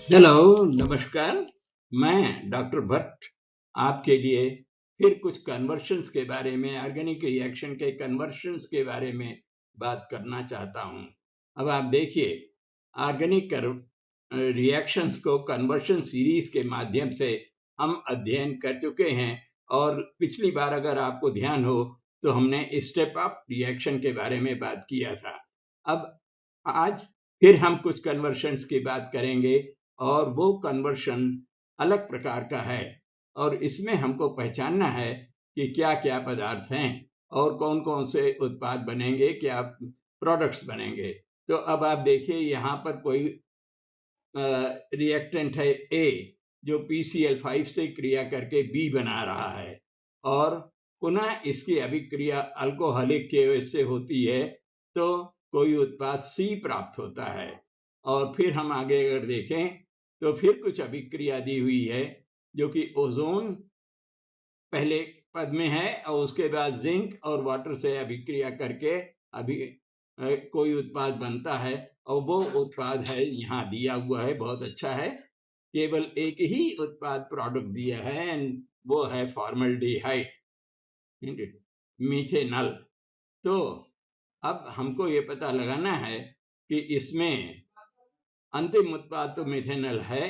Hello, नमस्कार। मैं doctor Bhatt आपके लिए फिर कुछ कन्वर्शंस के बारे में, ऑर्गेनिक रिएक्शन के कन्वर्शंस के बारे में बात करना चाहता हूँ। अब आप देखिए, ऑर्गेनिक रिएक्शंस को कन्वर्शन सीरीज के माध्यम से हम अध्ययन कर चुके हैं और पिछली बार अगर आपको ध्यान हो तो हमने स्टेप अप रिएक्शन के बारे में बात किया था। अब आज फिर हम कुछ कन्वर्शंस की बात करेंगे और वो कन्वर्शन अलग प्रकार का है और इसमें हमको पहचानना है कि क्या-क्या पदार्थ हैं और कौन-कौन से उत्पाद बनेंगे, क्या प्रोडक्ट्स बनेंगे। तो अब आप देखिए यहाँ पर कोई रिएक्टेंट है ए जो PCl5 से क्रिया करके बी बना रहा है और पुनः इसकी अभिक्रिया अल्कोहलिक के वजह से होती है तो कोई उत्पाद सी प्राप्त होता है। और फिर हम आगे अगर देखें तो फिर कुछ अभिक्रिया दी हुई है जो कि ओजोन पहले पद में है और उसके बाद जिंक और वाटर से अभिक्रिया करके अभी कोई उत्पाद बनता है और वो उत्पाद है यहाँ दिया हुआ है, बहुत अच्छा है। केवल एक ही उत्पाद प्रोडक्ट दिया है एंड वो है फॉर्मल्डिहाइड, मीथेनॉल। तो अब हमको ये पता लगाना है कि इसमें अंतिम उत्पाद तो मिथेनॉल है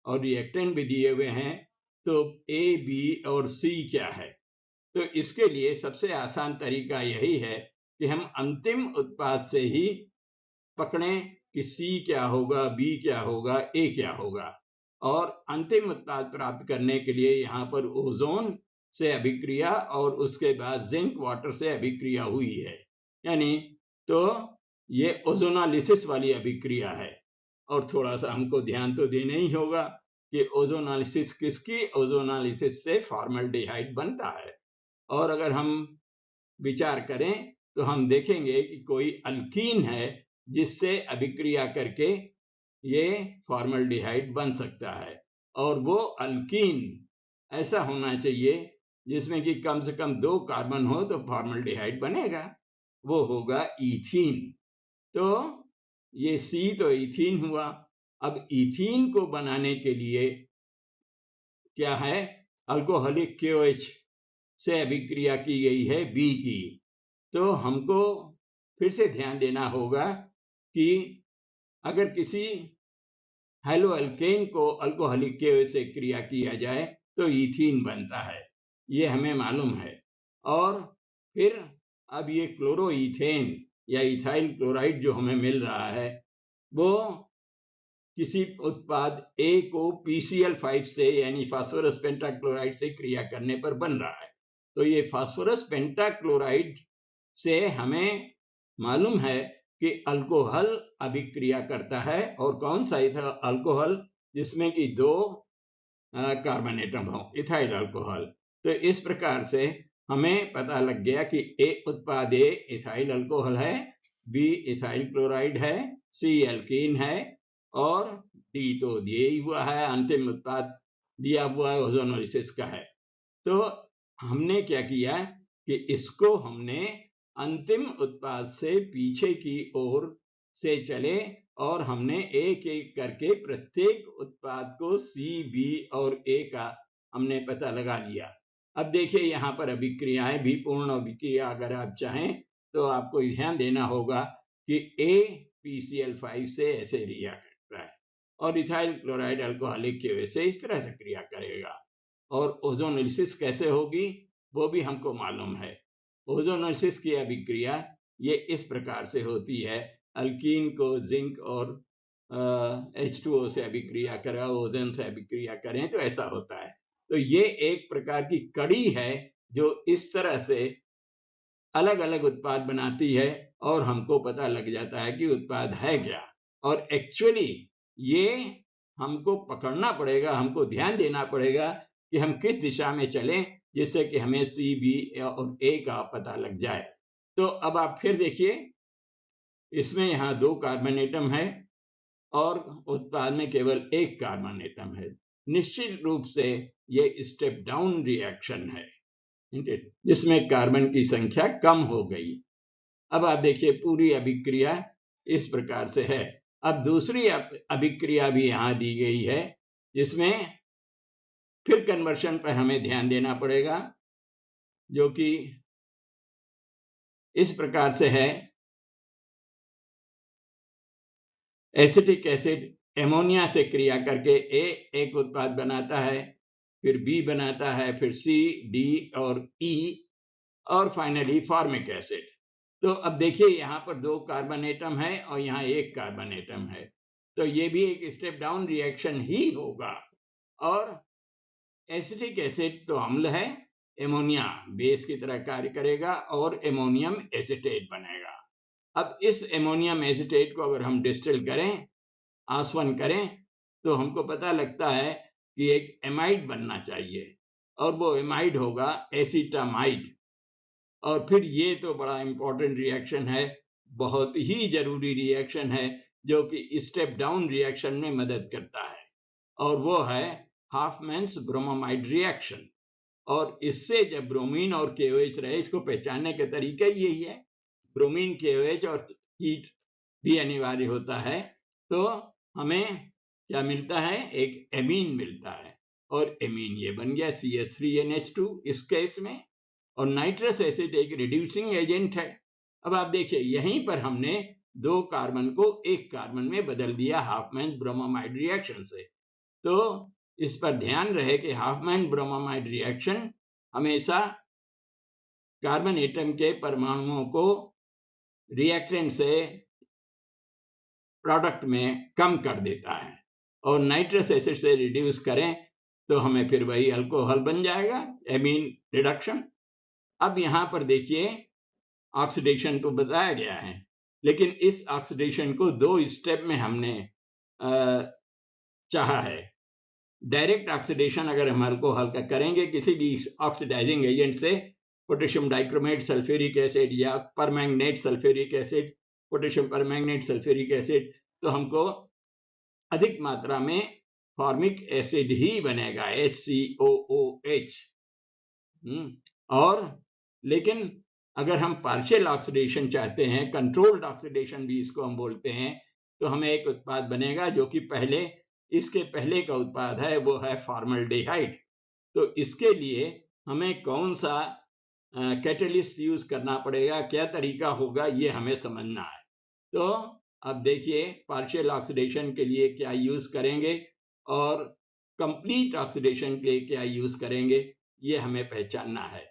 और रिएक्टेंट भी दिए हुए हैं, तो ए, बी और सी क्या है? तो इसके लिए सबसे आसान तरीका यही है कि हम अंतिम उत्पाद से ही पकड़ें कि सी क्या होगा, बी क्या होगा, ए क्या होगा। और अंतिम उत्पाद प्राप्त करने के लिए यहाँ पर ओजोन से अभिक्रिया और उसके बाद जिंक वाटर से अभिक्रिया हुई है, यानी तो ये ओजोनालिसिस वाली अभिक्रिया है। और थोड़ा सा हमको ध्यान तो देना ही होगा कि ओजोनालिसिस किसकी, ओजोनालिसिस से फॉर्मल्डिहाइड बनता है। और अगर हम विचार करें तो हम देखेंगे कि कोई अल्कीन है जिससे अभिक्रिया करके ये फॉर्मल्डिहाइड बन सकता है और वो अल्कीन ऐसा होना चाहिए जिसमें कि कम से कम 2 कार्बन हो तो फॉर्मल्डिहाइड बनेगा, वो होगा ईथीन। तो ये सी तो ईथीन हुआ। अब ईथीन को बनाने के लिए क्या है, अल्कोहलिक KOH से अभिक्रिया की गई है बी की। तो हमको फिर से ध्यान देना होगा कि अगर किसी हेलोअल्केन को अल्कोहलिक KOH से क्रिया किया जाए तो ईथीन बनता है, ये हमें मालूम है। और फिर अब ये क्लोरोईथेन या इथाइल क्लोराइड जो हमें मिल रहा है वो किसी उत्पाद ए को PCl5 से यानी फास्फोरस पेंटाक्लोराइड से क्रिया करने पर बन रहा है। तो ये फास्फोरस पेंटाक्लोराइड से हमें मालूम है कि अल्कोहल अभिक्रिया करता है और कौन सा अल्कोहल, जिसमें कि 2 कार्बन एटम हो, इथाइल अल्कोहल। तो इस प्रकार से हमें पता लग गया कि उत्पाद ए इथाइल अल्कोहल है, बी इथाइल क्लोराइड है, सी एल्कीन है और डी तो दिया ही हुआ है, अंतिम उत्पाद दिया हुआ है ओजोनोलिसिस का है। तो हमने क्या किया कि इसको हमने अंतिम उत्पाद से पीछे की ओर से चले और हमने एक एक करके प्रत्येक उत्पाद को सी, बी और ए का हमने पता लगा लिया। अब देखिए यहाँ पर अभिक्रियाएं भी, पूर्ण अभिक्रिया अगर आप चाहें तो आपको ध्यान देना होगा कि ए PCl5 से ऐसे रिएक्ट करता है और इथाइल क्लोराइड अल्कोहलिक की वजह से इस तरह से क्रिया करेगा। और ओजोनोलिसिस कैसे होगी वो भी हमको मालूम है। ओजोनोलिसिस की अभिक्रिया ये इस प्रकार से होती है, अल्कीन को जिंक और H2O से अभिक्रिया करें, ओजोन से अभिक्रिया करें तो ऐसा होता है। तो ये एक प्रकार की कड़ी है जो इस तरह से अलग अलग उत्पाद बनाती है और हमको पता लग जाता है कि उत्पाद है क्या। और एक्चुअली ये हमको पकड़ना पड़ेगा, हमको ध्यान देना पड़ेगा कि हम किस दिशा में चलें जिससे कि हमें सी, बी और ए का पता लग जाए। तो अब आप फिर देखिए, इसमें यहाँ 2 कार्बन एटम है और उत्पाद में केवल 1 कार्बन एटम है। निश्चित रूप से ये स्टेप डाउन रिएक्शन है, जिसमें कार्बन की संख्या कम हो गई। अब आप देखिए पूरी अभिक्रिया इस प्रकार से है। अब दूसरी अभिक्रिया भी यहां दी गई है, जिसमें फिर कन्वर्शन पर हमें ध्यान देना पड़ेगा, जो कि इस प्रकार से है। एसिटिक एसिड एमोनिया से क्रिया करके ए एक उत्पाद बनाता है, फिर बी बनाता है, फिर सी, डी और ई, और फाइनली फॉर्मिक एसिड। तो अब देखिए यहाँ पर 2 कार्बन एटम है और यहाँ 1 कार्बन एटम है, तो ये भी एक स्टेप डाउन रिएक्शन ही होगा। और एसिटिक एसिड तो अम्ल है, एमोनिया बेस की तरह कार्य करेगा और एमोनियम एसीटेट बनेगा। अब इस एमोनियम एसीटेट को अगर हम डिस्टिल करें, आसवन करें, तो हमको पता लगता है कि एक एमाइड बनना चाहिए, और वो एमाइड होगा एसीटामाइड। और फिर ये तो बड़ा इंपॉर्टेंट रिएक्शन है, बहुत ही जरूरी रिएक्शन है, जो कि स्टेप डाउन रिएक्शन में मदद करता है, और वो है हाफमैन्स ब्रोमोमाइड रिएक्शन। और इससे जब ब्रोमीन और KOH रहे, इसको पहचानने का तरीका यही है, ब्रोमीन KOH और हीट भी अनिवार्य होता है, तो हमें क्या मिलता है, एक एमीन मिलता है, और एमीन ये बन गया CH3NH2 इस केस में। और नाइट्रस एसिड एक रिड्यूसिंग एजेंट है। अब आप देखिए यहीं पर हमने 2 कार्बन को 1 कार्बन में बदल दिया हाफमैन ब्रोमोमाइड रिएक्शन से। तो इस पर ध्यान रहे कि हाफमैन ब्रोमोमाइड रिएक्शन हमेशा कार्बन एटम के परमाणुओं को रिएक्टेंट से प्रोडक्ट में कम कर देता है, और नाइट्रस एसिड से रिड्यूस करें तो हमें फिर वही अल्कोहल बन जाएगा, एमीन रिडक्शन। अब यहां पर देखिए ऑक्सीडेशन तो बताया गया है, लेकिन इस ऑक्सीडेशन को 2 स्टेप में हमने चाहा है। डायरेक्ट ऑक्सीडेशन अगर हम अल्कोहल का करेंगे किसी भी ऑक्सीडाइजिंग एजेंट से, पोटेशियम डाइक्रोमेट सल्फ्यूरिक एसिड या permanganate sulphuric acid, potassium permanganate sulphuric acid, तो हमको अधिक मात्रा में फॉर्मिक एसिड ही बनेगा, HCOOH। और लेकिन अगर हम पार्शियल ऑक्सीडेशन चाहते हैं, कंट्रोल्ड ऑक्सीडेशन भी इसको हम बोलते हैं, तो हमें एक उत्पाद बनेगा जो कि इसके पहले का उत्पाद है, वो है फॉर्मल्डिहाइड। तो इसके लिए हमें कौन सा कैटलिस्ट यूज करना पड़ेगा, क्या तरीका होगा, ये हमें समझना है। तो अब देखिए पार्शियल ऑक्सीडेशन के लिए क्या यूज करेंगे और कंप्लीट ऑक्सीडेशन के लिए क्या यूज करेंगे, ये हमें पहचानना है।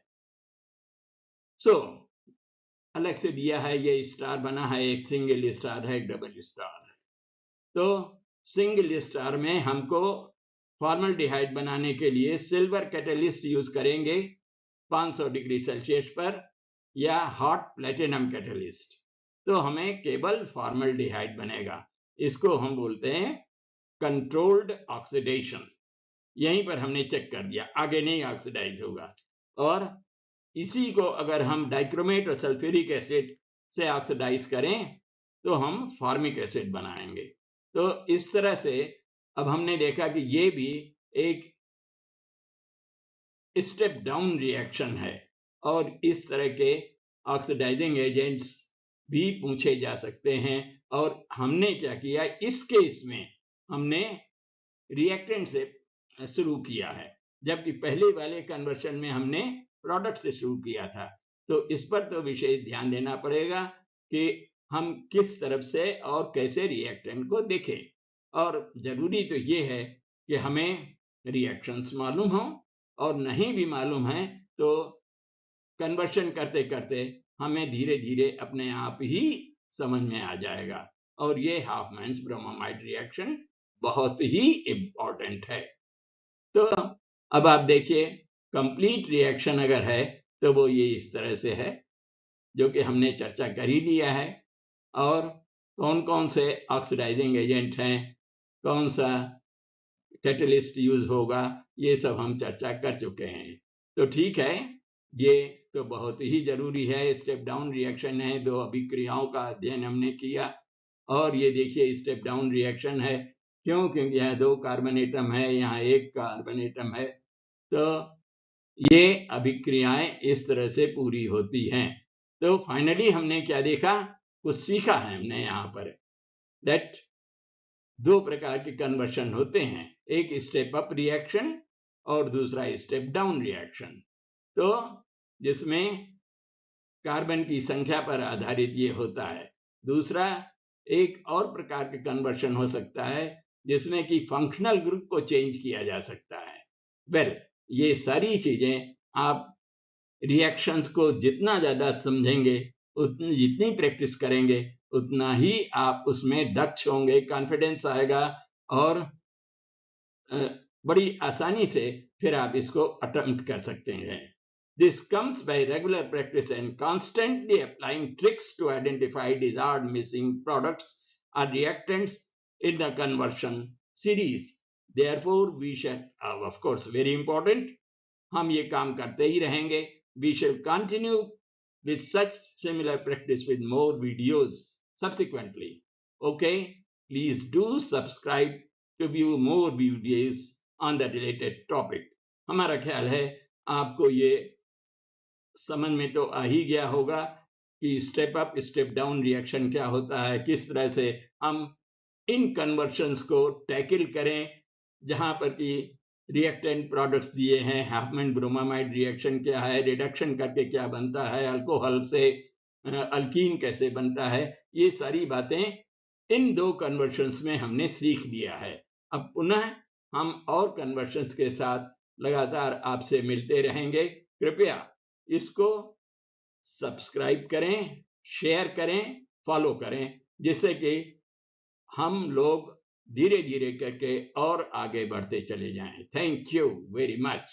अलग से दिया है, ये स्टार बना है, एक सिंगल स्टार है, एक डबल स्टार है। तो सिंगल स्टार में हमको फॉर्मल्डिहाइड बनाने के लिए सिल्वर कैटलिस्ट यूज करेंगे 500 डिग्री सेल्सियस पर, या हॉट प्लेटिनम कैटलिस्ट, तो हमें केवल फॉर्मल्डिहाइड बनेगा। इसको हम बोलते हैं कंट्रोल्ड ऑक्सीडेशन। यहीं पर हमने चेक कर दिया, आगे नहीं ऑक्सीडाइज होगा। और इसी को अगर हम डाइक्रोमेट और सल्फ्यूरिक एसिड से ऑक्सीडाइज करें तो हम फॉर्मिक एसिड बनाएंगे। तो इस तरह से अब हमने देखा कि ये भी एक स्टेप डाउन रिएक्शन है, और इस तरह के ऑक्सीडाइजिंग एजेंट्स भी पूछे जा सकते हैं। और हमने क्या किया, इस केस में हमने रिएक्टेंट से शुरू किया है, जबकि पहले वाले कन्वर्शन में हमने प्रोडक्ट से शुरू किया था। तो इस पर तो विशेष ध्यान देना पड़ेगा कि हम किस तरफ से और कैसे रिएक्टेंट को देखें। और जरूरी तो ये है कि हमें रिएक्शंस मालूम हो, और नहीं भी मालूम है तो कन्वर्शन करते करते हमें धीरे धीरे अपने आप ही समझ में आ जाएगा। और ये हाफमैन्स ब्रोमोमाइड रिएक्शन बहुत ही इंपॉर्टेंट है। तो अब आप देखिए कंप्लीट रिएक्शन अगर है तो वो ये इस तरह से है, जो कि हमने चर्चा कर ही लिया है। और कौन कौन से ऑक्सीडाइजिंग एजेंट हैं, कौन सा कैटलिस्ट यूज होगा, ये सब हम चर्चा कर चुके हैं। तो ठीक है, ये तो बहुत ही जरूरी है, स्टेप डाउन रिएक्शन है, 2 अभिक्रियाओं का अध्ययन हमने किया। और ये देखिए स्टेप डाउन रिएक्शन है, क्यों? क्योंकि यहाँ 2 कार्बन एटम है, यहाँ 1 कार्बन एटम है। तो ये अभिक्रियाएं इस तरह से पूरी होती हैं। तो फाइनली हमने क्या देखा, कुछ सीखा है हमने यहाँ पर, दैट दो प्रकार के कन्वर्शन होते हैं, एक स्टेप अप रिएक्शन और दूसरा स्टेप डाउन रिएक्शन। तो जिसमें कार्बन की संख्या पर आधारित ये होता है। दूसरा एक और प्रकार के कन्वर्शन हो सकता है जिसमें कि फंक्शनल ग्रुप को चेंज किया जा सकता है। वेल, ये सारी चीजें आप रिएक्शंस को जितना ज्यादा समझेंगे, उतनी जितनी प्रैक्टिस करेंगे, उतना ही आप उसमें दक्ष होंगे, कॉन्फिडेंस आएगा और बड़ी आसानी से फिर आप इसको अटेम्प्ट कर सकते हैं। This comes by regular practice and constantly applying tricks to identify desired missing products or reactants in the conversion series. Therefore, we shall, of course, very important, हम ये काम करते ही रहेंगे. We shall continue with such similar practice with more videos subsequently. Okay, please do subscribe to view more videos on the related topic. हमारा ख्याल है आपको ये समझ में तो आ ही गया होगा कि step up step down reaction क्या होता है, किस तरह से हम इन कन्वर्शंस को टैकल करें, जहां पर कि रिएक्टेंट प्रोडक्ट्स दिए हैं, हाफमैन ब्रोमामाइड रिएक्शन क्या है, रिडक्शन करके क्या बनता है, अल्कोहल से अल्कीन कैसे बनता है, ये सारी बातें इन दो कन्वर्शंस में हमने सीख लिया है। अब पुनः हम और कन्वर्शंस के साथ लगातार आपसे मिलते रहेंगे। कृपया इसको सब्सक्राइब करें, शेयर करें, फॉलो करें, जिससे कि हम लोग धीरे धीरे करके और आगे बढ़ते चले जाएं। Thank you very much.